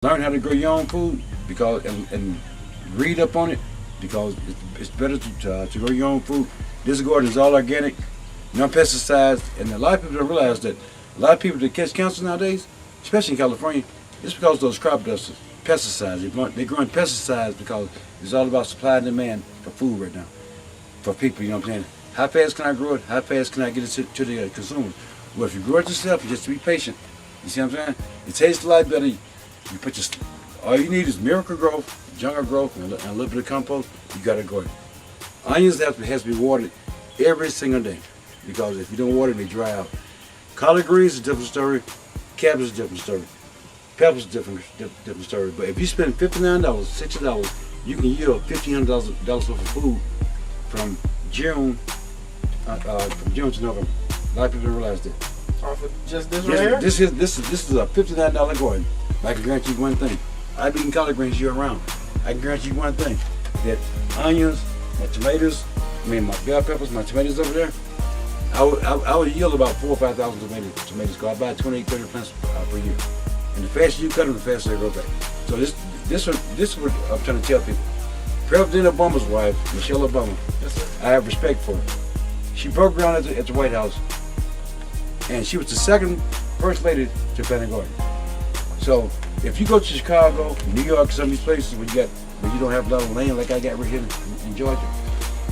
Learn how to grow your own food because and read up on it because it's better to grow your own food. This garden is all organic, no pesticides, and a lot of people don't realize that a lot of people that catch cancer nowadays, especially in California, it's because of those crop dusters, pesticides. They're growing pesticides because it's all about supply and demand for food right now, for people. You know what I'm saying? How fast can I grow it? How fast can I get it to the consumer? Well, if you grow it yourself, you just be patient. You see what I'm saying? It tastes a lot better. You put your, all you need is miracle growth, jungle growth, and a little bit of compost. You got to grow it. Onions has to be watered every single day because if you don't water it, they dry out. Collard greens is a different story. Cabbage is a different story. Peppers is a different story. But if you spend $59, $60, you can yield $1,500 worth of food from June to November. A lot of people don't realize that. Off of just this right here? This is a $59 garden. I can guarantee you one thing. I've eaten collard greens year round. I can guarantee you one thing. That onions, my tomatoes, my bell peppers, my tomatoes over there, I would yield about 4,000 or 5,000 tomatoes because I buy 28, 30 plants per year. And the faster you cut them, the faster they grow back. So this is what I'm trying to tell people. President Obama's wife, Michelle Obama, I have respect for her. She broke ground at the White House, and she was the second first lady to plant a garden. So if you go to Chicago, New York, some of these places where you don't have a lot of land like I got right here in Georgia,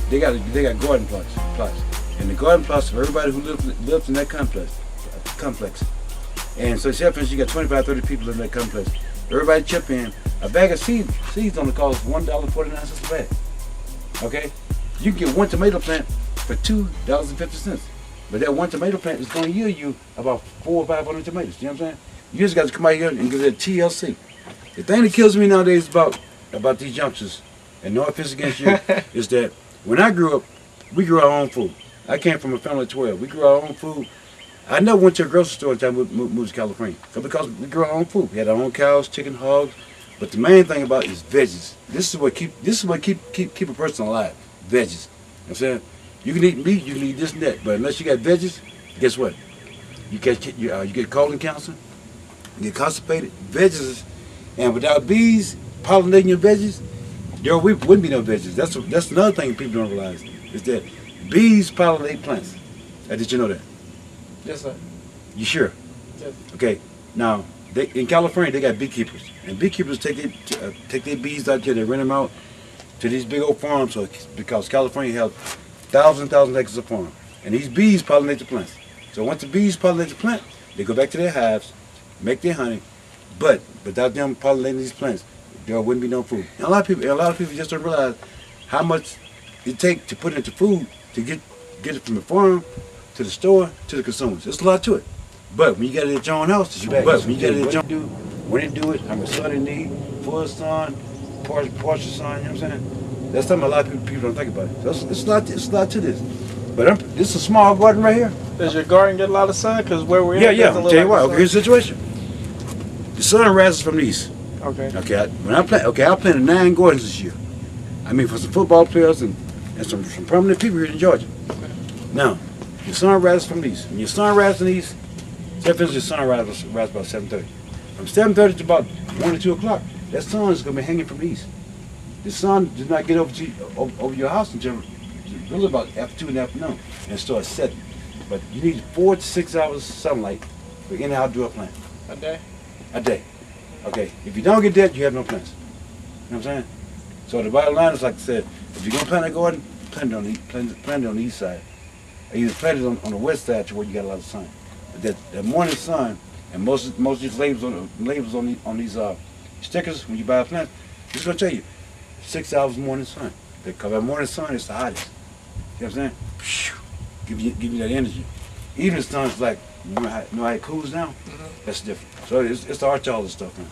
they got garden plots, and the garden plots for everybody who lives in that complex. And so say for instance, you got 25, 30 people in that complex. Everybody chip in. A bag of seeds only costs $1.49 a bag. Okay, you can get one tomato plant for $2.50. But that one tomato plant is going to yield you about 400 or 500 tomatoes. You know what I'm saying? You just got to come out here and get that TLC. The thing that kills me nowadays about these youngsters, and no offense against you, is that when I grew up, we grew our own food. I came from a family of 12. We grew our own food. I never went to a grocery store until I moved to California. So because we grew our own food. We had our own cows, chicken, hogs. But the main thing about it is veggies. This is what keep a person alive. Veggies. You know what I'm saying? You can eat meat, you can eat this and that, but unless you got veggies, guess what? You get colon cancer, you get constipated. Veggies, and without bees pollinating your veggies, there wouldn't be no veggies. That's another thing people don't realize is that bees pollinate plants. Did you know that? Yes, sir. You sure? Yes. Okay. Now, in California, they got beekeepers, and beekeepers take their bees out there, they rent them out to these big old farms, because California has thousands acres of farm, and these bees pollinate the plants. So once the bees pollinate the plant, they go back to their hives, make their honey, but without them pollinating these plants, there wouldn't be no food. And a lot of people just don't realize how much it takes to put into food to get it from the farm to the store to the consumers. There's a lot to it. But when you get it at your own house, it's your back. But when you get it at your own when they do it, how much sun they need, full sun, partial sun, you know what I'm saying? That's something a lot of people don't think about. So it's a lot to this. But this is a small garden right here. Does your garden get a lot of sun? Because where we're at, I'll tell you why. Okay, here's the situation. The sun rises from the east. Okay. I planted 9 gardens this year. I mean, for some football players and some prominent people here in Georgia. Okay. Now, the sun rises from the east. When your sun rises from the east, say for instance, your sun rises about 7:30. From 7:30 to about 1 or 2 o'clock, that sun is going to be hanging from the east. The sun does not get over your house until really about after 2 in the afternoon and start setting. But you need 4 to 6 hours sunlight for any outdoor plant. A day? A day. Okay. If you don't get that, you have no plants. You know what I'm saying? So the bottom line is, like I said, if you're gonna plant a garden, plant it on the east side. Or either plant it on the west side to where you got a lot of sun. But that morning sun, and most of these labels on these stickers when you buy a plant, it's gonna tell you 6 hours morning sun. Because that morning sun is the hottest. You know what I'm saying? Give you that energy. Even the sun's like, you know how it cools down? Mm-hmm. That's different. So it's the art to all this stuff, man.